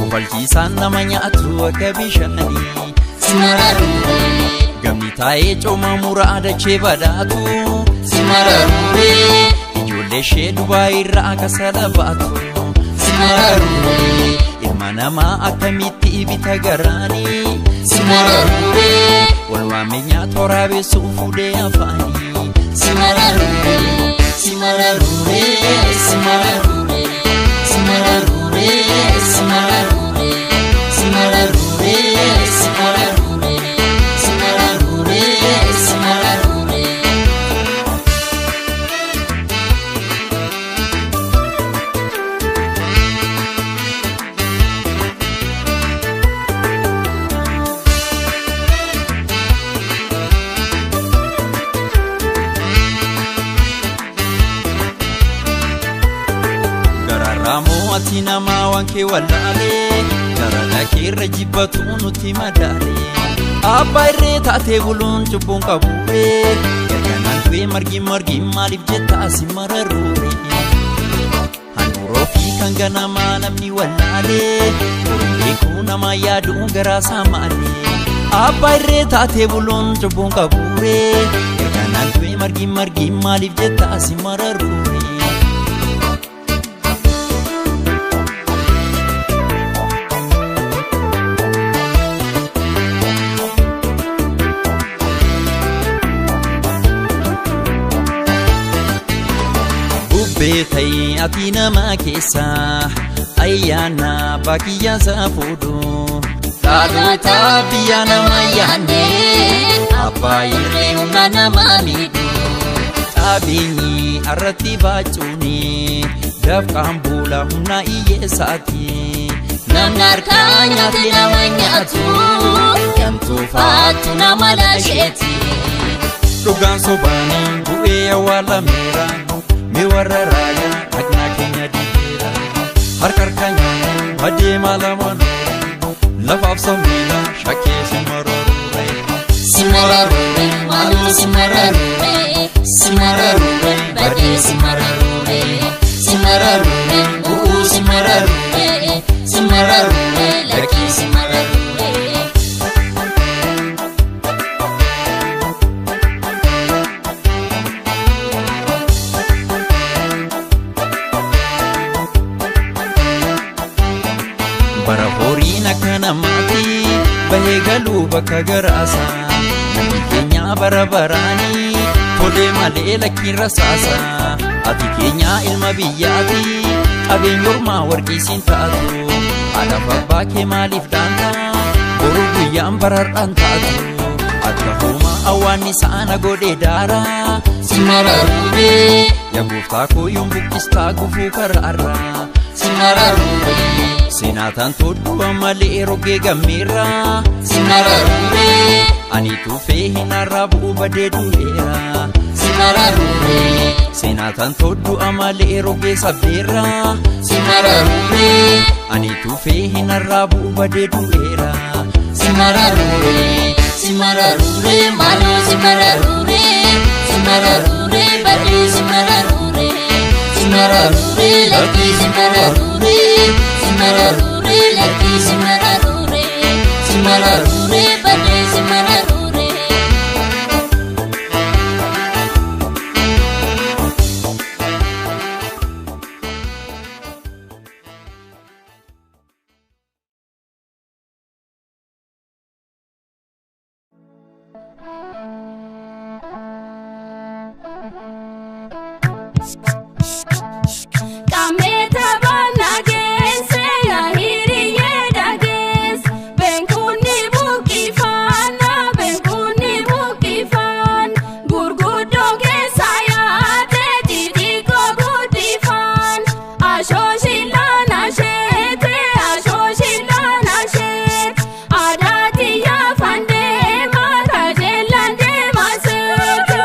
[SPEAKER 3] kofalchiisaan nama nyaatu akka bishaanii si mararure Gamni taa'ee cooma muraada chee badhaatu si mararure ijoollee ishee Dubaay irraa akka salabaatu si mararure ilma namaa akkamitti ibita garaanii si mararure walwaameenyaa toraabeessuu fuudhee afaanii si mararure si mararure si mararure si mararure si mararure si mararure si mararure Ati nama wanke wallale Jarala kirra jibbatu nuti madale Abba irre taate bulun cubbuun qabure Erganaan du'e margi maaliif jetta si mararure Anuroo fi kan ganama namni wallale Kurun beekuu nama yaaduun garaasaa maale Abba irre taate bulun cubbuun qabure Erganaan du'e margi maaliif jetta si mararure Beetai ati nama keessa ayyaana baakiyyaa saafuudhu dhaloota biyya nama yaanne
[SPEAKER 5] irree humna namaa miidhu. Qabeenyi arratti baacuuni dafqaan buula humna hiyyeessaati. Namni harkaa nyaate nama nyaatu gamtuu faatu nama laasheeti.
[SPEAKER 3] Dhugaan sobaanii bu'ee awwaalameera mee warra raayaa dhaqnaa keenya diigeera. Harka nyaannu adeemaa lama lafaaf sammiila shakkee simararure.
[SPEAKER 5] Simararure maaloo simararure simararure badee simararure simararure bu'uu simararure simararure lakkii simararure.
[SPEAKER 3] Bara horiin akka namaatti bahee galuu bakka garaasa. Namni keenya bara baraanii tolee malee lakkiin rasaasa. Ati keenya ilma biyyaati qabeenya ormaa warqiisiin taatu. Haadhaaf abbaa kee maaliif daanta boruu guyyaan bararraan taatu. Akka homaa awwaanni saana godhee daara
[SPEAKER 5] Simararure
[SPEAKER 3] yaa gooftaa koo yoon buqqistaa gufuu karaarra.
[SPEAKER 5] simararure
[SPEAKER 3] Seenaataan todduba malee rogee gammeera.
[SPEAKER 5] simararure
[SPEAKER 3] Ani tuufee hin arraabu badee du'eera.
[SPEAKER 5] simararure
[SPEAKER 3] Seenaataan toddu'a malee rogee sabbeera.
[SPEAKER 5] simararure
[SPEAKER 3] Ani tuufee hin arraabu badee du'eera.
[SPEAKER 5] simararure simararure maaloo simararure simararure badee simararure simararure lakkii simararure simararure lakkii simararure simararure badee simararure.
[SPEAKER 4] Kameta banagese na hiriye dages benkuni bukifana benkuni bukifan gurgudo kesaya tediko gudifan ashoshilana shete ashoshilana shet adati ya fande makajelande masete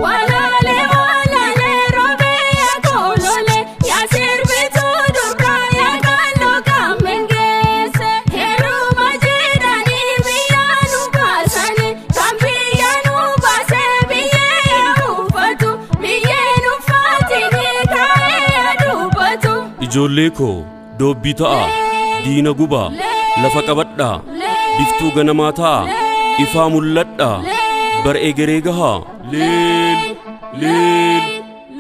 [SPEAKER 4] walale walale robe ya kolole ya sirvitu dubra ya galo kamengese heru majidani biyanu basane kambiyanu base biyenu fatu biyenu fatini kae adubatu.
[SPEAKER 6] Ijoollee koo doobbii ta'a diina gubaa lafa qabadhaa biftuu ganamaa ta'a ifaa mul'adhaa bar egeree gahaa leel leel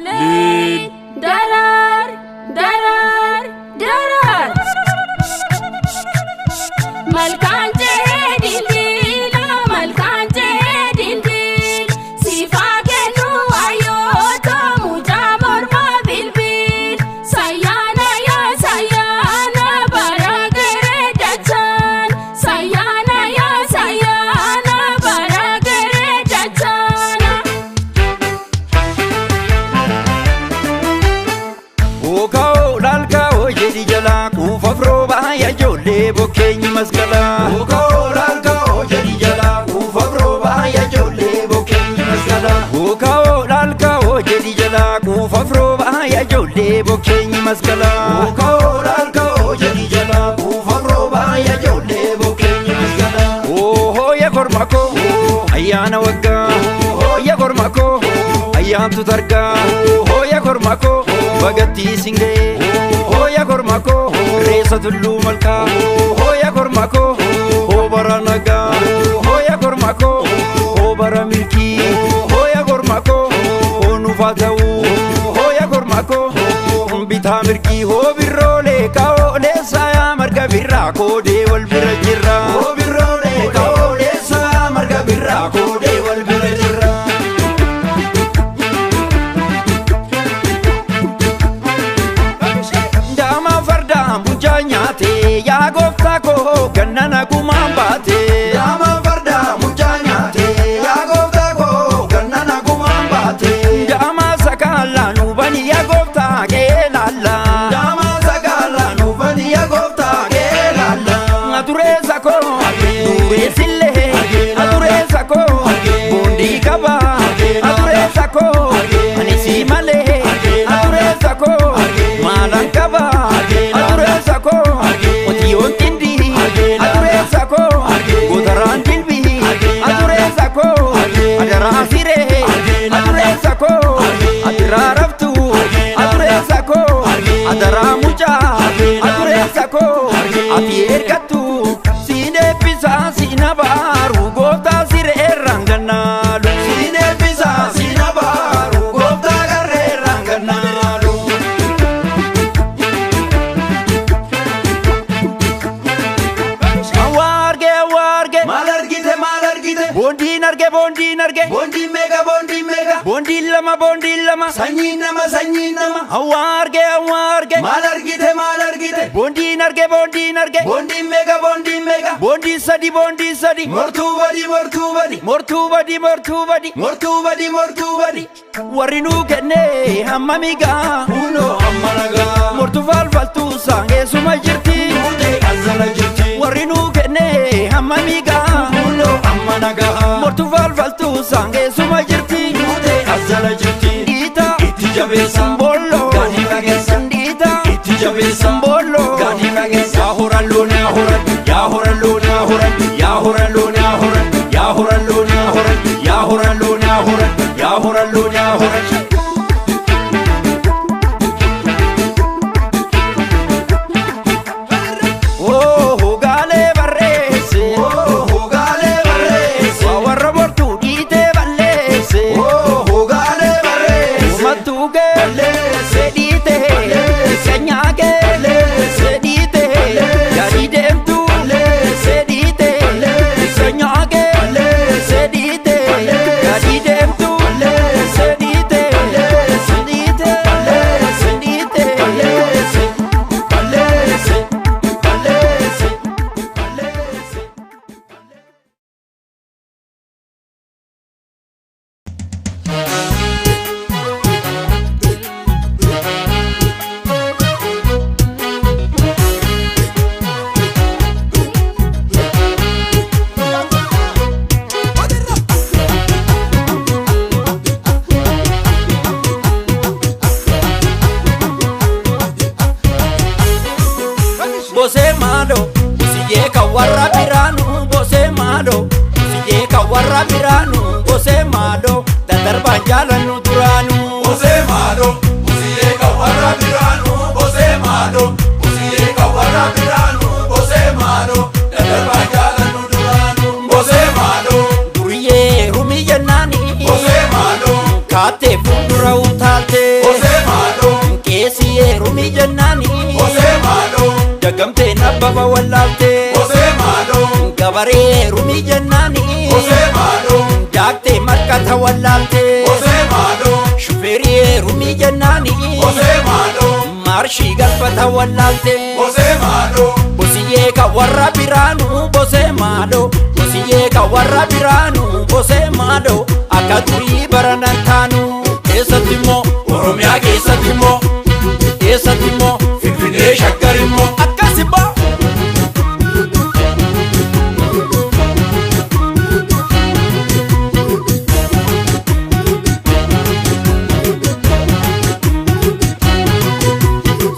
[SPEAKER 6] leel.
[SPEAKER 4] Darar darar darar malkaan jee dildila malkaan jee dildil sifaa kennu ayyoota mucaa mormaa bilbil sayyaana yaa sayyaana bara geree dachaan sayyaana yaa sayyaana bara geree dachaana.
[SPEAKER 3] Ooka'oo laalka'oo jedhi jalaa kuufaaf roobaa yaa ijoollee bokkeenyi masqalaa. Ooka'oo laalka'oo jedhi jalaa kuufaaf roobaa yaa ijoollee bokkeenyi masqalaa. Ooka'oo laalka'oo jedhi jalaa kuufaaf roobaa yaa ijoollee bokkeenyi masqalaa. Ooka'oo laalka'oo jedhi jalaa kuufaaf roobaa yaa ijoollee bokkeenyi masqalaa. Oohoo yaa korma koo ayyaana waggaa. Oohoo yaa korma koo ayyaantu targaa. Oohoo yaa korma koo bagattii singee. Oohoo yaa korma koo reessa tulluu malkaa. Oohoo yaa korma koo hoobara nagaa. Oohoo yaa korma koo hoobara milkii. Oohoo yaa korma koo hoonuufaa ta'uu. Oohoo yaa korma koo bitaa mirkii hoobirroolee kaa'oolee saayaa marga birraa koodee wal bira jirra. Hoobirroolee kaa'oolee saayaa marga birraa koodee wal bira jirra. Daamaa fardaan bulchaa nyaate yaa gooftaa koo ganna nagumaan baate. Daamaa argite maal argite
[SPEAKER 1] Bondiin arge
[SPEAKER 3] boondiin meeqa
[SPEAKER 1] Bondiin lama
[SPEAKER 3] sanyii nama
[SPEAKER 1] Awwaa arge
[SPEAKER 3] maal argite
[SPEAKER 1] Bondiin arge
[SPEAKER 3] boondiin meeqa
[SPEAKER 1] Bondiin sadi
[SPEAKER 3] mortuu badi
[SPEAKER 1] Warri nuu kenne hamma migaa
[SPEAKER 3] kunoo amma nagaa
[SPEAKER 1] Mortu falfaltuu saangeessuma jirti
[SPEAKER 3] fuutee asala jirti
[SPEAKER 1] Warri nuu kenne hamma migaa
[SPEAKER 3] kunoo amma nagaa
[SPEAKER 1] Mortu falfaltuu saangeessuma jirti
[SPEAKER 3] fuutee asala jirti
[SPEAKER 1] Dhiita
[SPEAKER 3] itti jabeessa
[SPEAKER 1] Bolloo
[SPEAKER 3] gaanii fageessa
[SPEAKER 1] Dhiita
[SPEAKER 3] itti jabeessa
[SPEAKER 1] Bolloo
[SPEAKER 3] gaanii fageessa yaa horan loon yaa horan yaa horan loon yaa horan yaa horan loon yaa horan yaa horan loon yaa horan yaa horan loon yaa horan yaa horan loon yaa horan
[SPEAKER 1] Hogaalee barreesse
[SPEAKER 3] hogaalee barreesse
[SPEAKER 1] warra mortuu dhiitee balleesse
[SPEAKER 3] hogaalee barreesse
[SPEAKER 1] Mattuu kee dhiitee keenyaa kee dhiitee gadi deemtu dhiitee keenyaa kee dhiitee gadi deemtu dhiitee Bosee maadoo siyyee kan warra biraanuu bosee maadoo siyyee kan warra biraanuu bosee maadoo dadarbaan jaalannu duraanuu
[SPEAKER 3] Bosee maadoo busiyee kan warra biraanuu bosee maadoo busiyee kan warra biraanuu bosee maadoo dadarbaan jaalannu duraanuu bosee maadoo
[SPEAKER 1] duriyyee rumii jennaanii
[SPEAKER 3] bosee maadoo
[SPEAKER 1] kaattee fuuldura utaaltee
[SPEAKER 3] bosee maadoo
[SPEAKER 1] qeessiyyee rumii jennaanii
[SPEAKER 3] bosee maadoo
[SPEAKER 1] dagamtee nabbaba wallaaltee
[SPEAKER 3] bosee maadoo
[SPEAKER 1] gabaree rumii jennaanii
[SPEAKER 3] bosee maadoo
[SPEAKER 1] daaktee marqata wallaaltee
[SPEAKER 3] bosee maadoo
[SPEAKER 1] shufeerii rumii jennaanii
[SPEAKER 3] bosee maadoo
[SPEAKER 1] marshii galfata wallaaltee
[SPEAKER 3] bosee maadoo
[SPEAKER 1] Bosiyyee kan warra biraanuu bosee maadoo Bosiyyee kan warra biraanuu bosee maadoo akka durii baranan taanuu Eessatti immoo
[SPEAKER 3] Oromiyaa keessatti immoo
[SPEAKER 1] eessatti immoo
[SPEAKER 3] Finfinnee Shaggar immoo
[SPEAKER 1] akkas immoo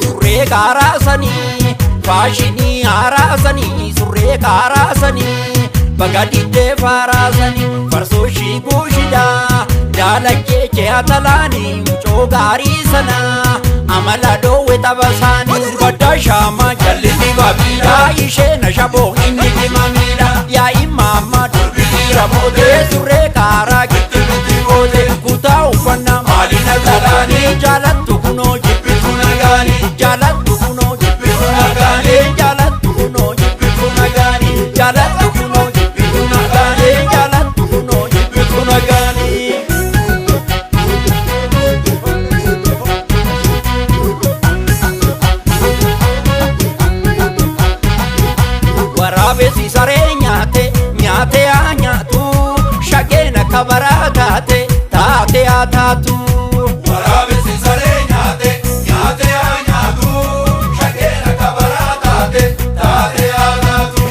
[SPEAKER 1] Surree qaaraasanii faashinii haaraasanii surree qaaraasanii baga diddee faaraasanii farsoo shiikuu shidaa daalaggee kee talaanii mucoo gaarii sanaa amala dhoowwe taphasaanii badda shaamaa jallinni babiidhaa ishee na shaboo inni dhimamiidha yaa'i maammaa durbii ramootee surree qaaraa gitti nuti goote kutaa uffannaa maali na galaanii jaalattu kunoo jibbitu nagaanii jaalattu kunoo jibbitu nagaanii jaalattu kunoo jibbitu nagaanii jaalattu kunoo jibbitu nagaanii jaalattu kunoo jibbitu nagaanii. Waraabessi saree nyaate haa nyaatu shaggeen akka baraa taate haa taatu.
[SPEAKER 3] Waraabessi saree nyaate haa nyaatu shaggeen akka baraa taate haa taatu.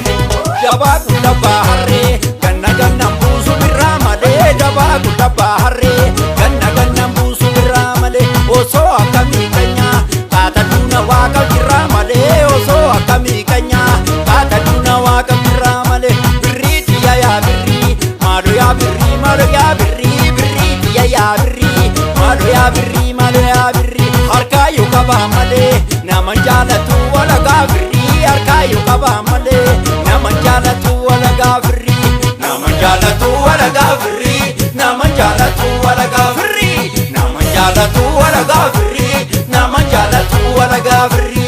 [SPEAKER 1] Jabaa guddaa baharree ganna buusu birraa malee jabaa guddaa baharree ganna buusu birraa malee osoo akkamii kanyaa baata duuna waaqa birraa malee osoo akkamii kanyaa baata duuna waaqa birraa malee birrii tiyya yaa birrii maalo yaa birrii maalo yaa birrii birrii tiyya yaa birrii maalo yaa birrii maalo yaa birrii harkaa yoo qabaa malee nama jaalatu walagaa birrii harkaa yoo qabaa malee nama jaalatu walagaa birrii nama jaalatu walagaa birrii nama jaalatu walagaa birrii nama jaalatu walagaa birrii nama jaalatu walagaa birrii.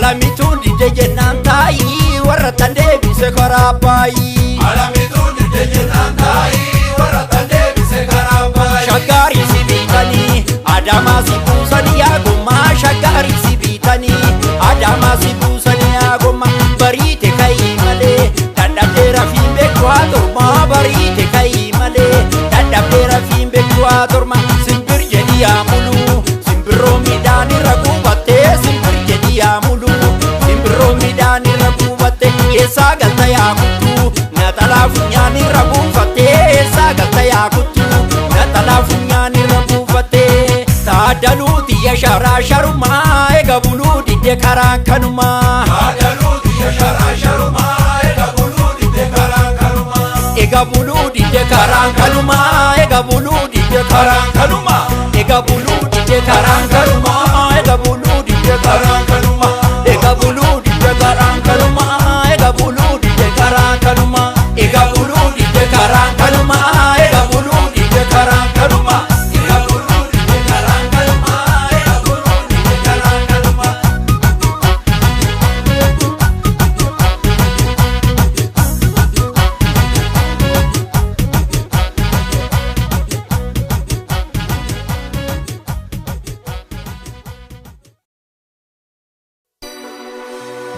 [SPEAKER 1] Alamituun didde jennaan taa'ii warra tan deebise karaa baay'ii.
[SPEAKER 2] Alamituun didde jennaan taa'ii warra tan deebise karaa baay'ii.
[SPEAKER 1] Shaggaarii si biitanii Adaamaa si buusanii yaagummaa. Shaggaarii si biitanii Adaamaa si buusanii yaagummaa. Bariite ka'ii malee dadhabdee rafiin beektu haa tormaa. Bariite ka'ii malee dadhabdee rafiin beektu haa tormaa. Simbir jedhi yaa muluu simbirroo midhaan irra guubattee. Simbir jedhi yaa muluu simbirroo midhaan irra guubattee. Eessaa galta yaa kuttuu naxalaa funyaan irra buufattee. Eessaa galta yaa kuttuu naxalaa funyaan irra buufattee. Taaddaluuti yasharaa sharumaa eega buluu didde karaan kanumaa.
[SPEAKER 2] Taaddaluuti yasharaa sharumaa eega buluu didde karaan kanumaa.
[SPEAKER 1] Eega buluu didde karaan kanumaa. Eega buluu didde karaan kanumaa. Eega buluu didde karaan kanumaa. Eega buluu didde karaan kanumaa. Eega buluu didde karaan kanumaa. Eega buluu didde karaan kanumaa. Eega buluu didde karaan kanumaa. Eega buluu didde karaan kanumaa.
[SPEAKER 2] Eega buluu didde karaan kanumaa. Eega buluu didde karaan kanumaa.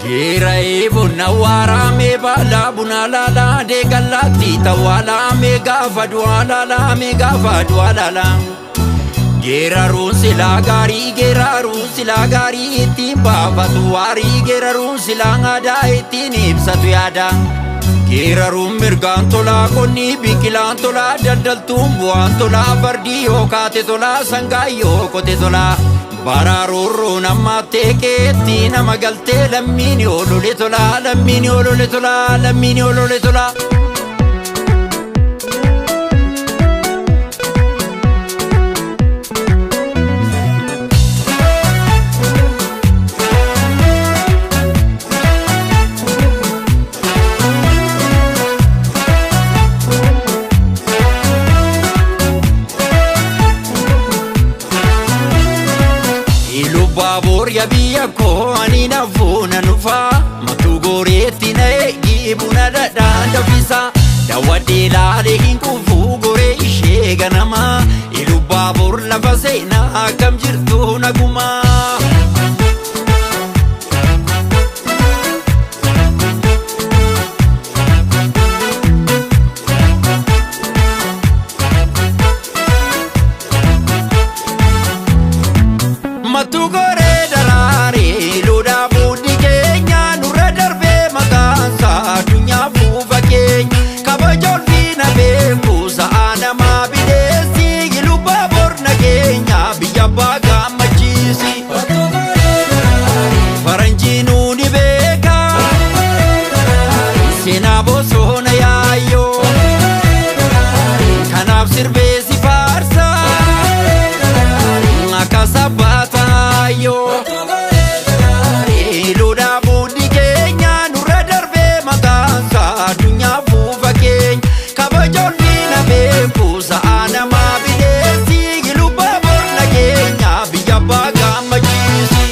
[SPEAKER 1] Geera'ee bonna waraamee baala buna laalaa deegalaatti tawwalaamee gaafa du'aa laalaa gaafa du'aa laalaa. Geeraruun silaa gaarii geeraruun silaa gaarii ittiin baafatu waarii geeraruun silaa aadaa ittiin ibsatu yaada. Geeraruun mirgaan tolaa qonni biqilaan tolaa daldaltuun bu'aan tolaa fardii yoo kaate tolaa sangaa yoo qote tolaa. Baraaroroo nama teekeetti nama galtee lammiin olole tolaa lammiin olole tolaa lammiin olole tolaa. Baabur ya biyya koo ani nafuuna nufaa matu goreetti na eegi buna dhadhaan dafisa. Daawwadhee laalee hin kufu goree ishee ganamaa. Ilu baabur lafa seenaa akkam jirtu nagumaa. Matu goree daraaree loodhaa fuudhi keenya nurra darbee maqaansa addunyaa fuufa keenya. Kabajoon fi na beeku sa'aa namaa bineessi gilu baabur nageenya biyya abbaa gammachiisi. Faranjiinuu ni beeka seenaa bosona yaayyoo kanaaf sirbee si faarsa akka sabbaataayoo. Loodhaa fuudhi keenya nurra darbee maqaansa addunyaa fuufa keenya. Kabajoon fi na beeku sa'aa namaa bineessi gilu baabur nageenya biyya abbaa gammachiisi.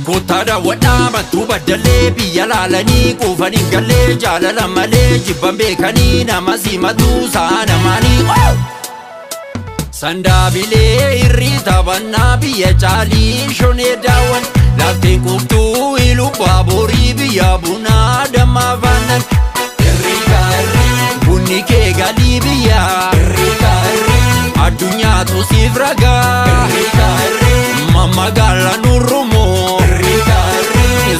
[SPEAKER 1] Kottaa daawwadhaa mattuu baddallee biyya laalanii quufan hin gallee jaalala malee jibban beekanii nama simatuu sa'a namaanii. Sandaabilee irrii taphannaa biyya caalii shonee daawwan lafteen quftuu ilu baaburii biyya bunaa dammaa faannan. Bunni kee galii biyya addunyaatu siif ragaa mammagaala nurrumoo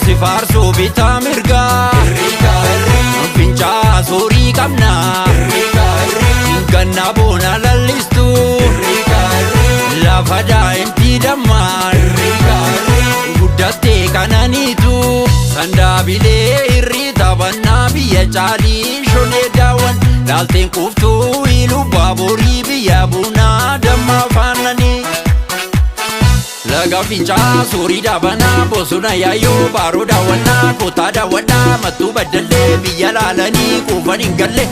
[SPEAKER 1] si faarsoo bitaa mirgaa fincaa soorii qabnaa ganna boona lallistu lafa daa'imtii dammaan guddattee kananiitu. Sandaabilee irrii taphannaa biyya caalii shonee daawwan laalteen quftuu ilu baaburii biyya bunaa dammaa faannanii. Laga fincaa soorii daabanaa bosona yaayyoo baaroo daawwannaa kottaa daawwadhaa mattuu baddallee biyya laalanii quufan hin galle.